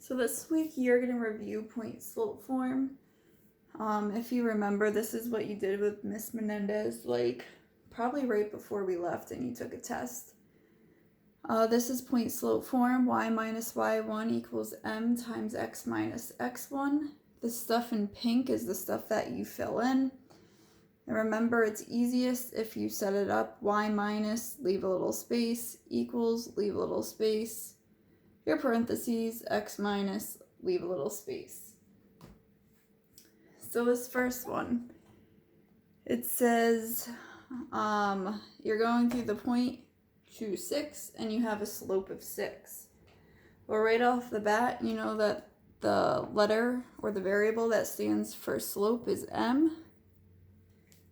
So this week you're going to review point slope form. If you remember, this is what you did with Miss Menendez, like probably right before we left and you took a test. This is point slope form. Y minus y1 equals m times x minus x1. The stuff in pink is the stuff that you fill in. And remember, it's easiest if you set it up y minus, leave a little space, equals, leave a little space, your parentheses, x minus, leave a little space. So this first one, it says you're going through the point to 6 and you have a slope of 6. Well, right off the bat, you know that the letter or the variable that stands for slope is m.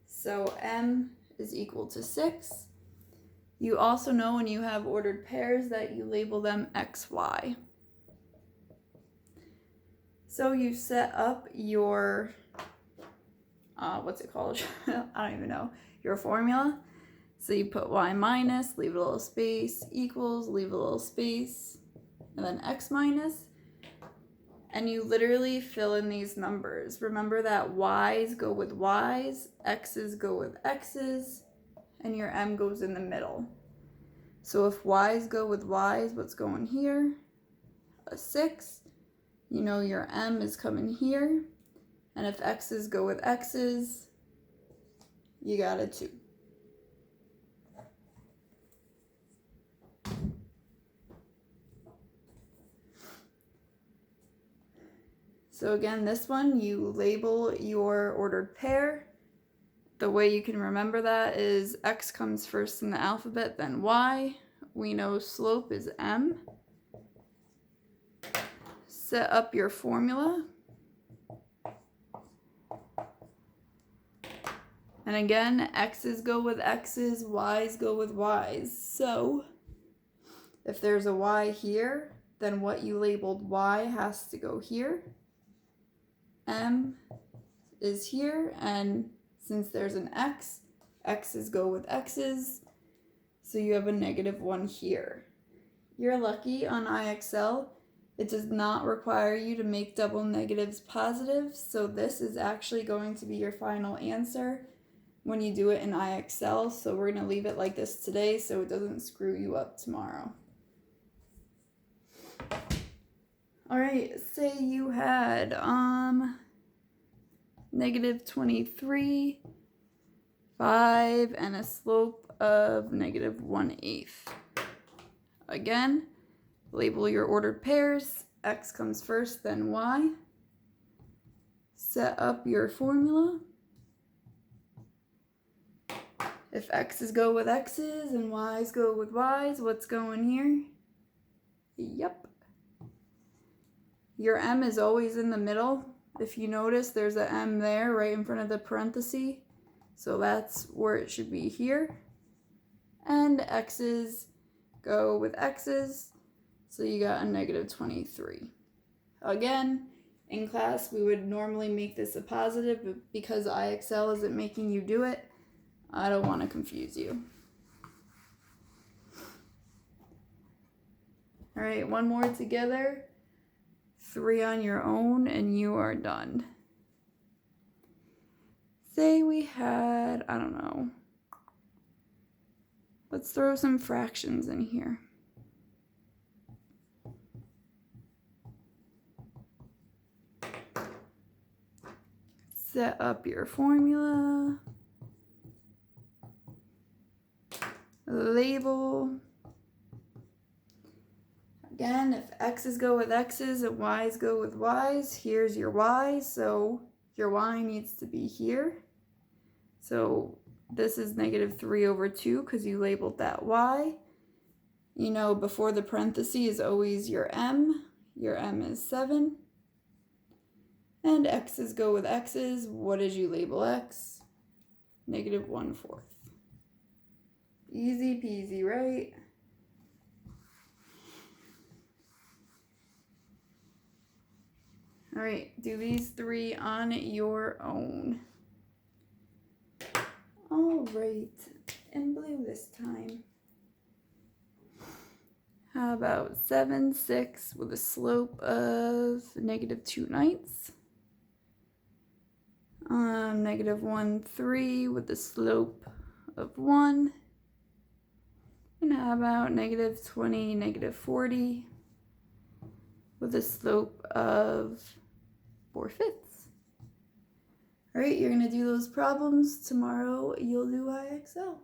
So m is equal to 6. You also know when you have ordered pairs that you label them x, y. So you set up your, what's it called? I don't even know. Your formula. So you put y minus, leave a little space, equals, leave a little space, and then x minus. And you literally fill in these numbers. Remember that y's go with y's, x's go with x's, and your m goes in the middle. So if y's go with y's, what's going here? A 6. You know your m is coming here. And if x's go with x's, you got a 2. So again, this one, you label your ordered pair. The way you can remember that is x comes first in the alphabet, then y. We know slope is m. Set up your formula. And again, x's go with x's, y's go with y's. So if there's a y here, then what you labeled y has to go here. M is here, and since there's an x, x's go with x's, so you have a -1 here. You're lucky on IXL. It does not require you to make double negatives positive, so this is actually going to be your final answer when you do it in IXL, so we're going to leave it like this today so it doesn't screw you up tomorrow. Alright, say you had -23, 5, and a slope of -1/8. Again, label your ordered pairs. X comes first, then y. Set up your formula. If x's go with x's and y's go with y's, what's going here? Yep. Your m is always in the middle. If you notice, there's an m there right in front of the parenthesis. So that's where it should be here. And x's go with x's. So you got a -23. Again, in class, we would normally make this a positive, but because IXL isn't making you do it, I don't want to confuse you. All right, one more together. 3 on your own, and you are done. Say we had, I don't know. Let's throw some fractions in here. Set up your formula. Label. Again, if x's go with x's and y's go with y's, here's your y, so your y needs to be here. So this is -3/2 because you labeled that y. You know, before the parenthesis is always your m. Your m is 7. And x's go with x's. What did you label x? -1/4. Easy peasy, right? All right, do these 3 on your own. All right, in blue this time. How about 7, 6 with a slope of -2/9? -1, 3 with a slope of 1. And how about -20, -40 with a slope of 4/5? All right, you're going to do those problems. Tomorrow you'll do IXL.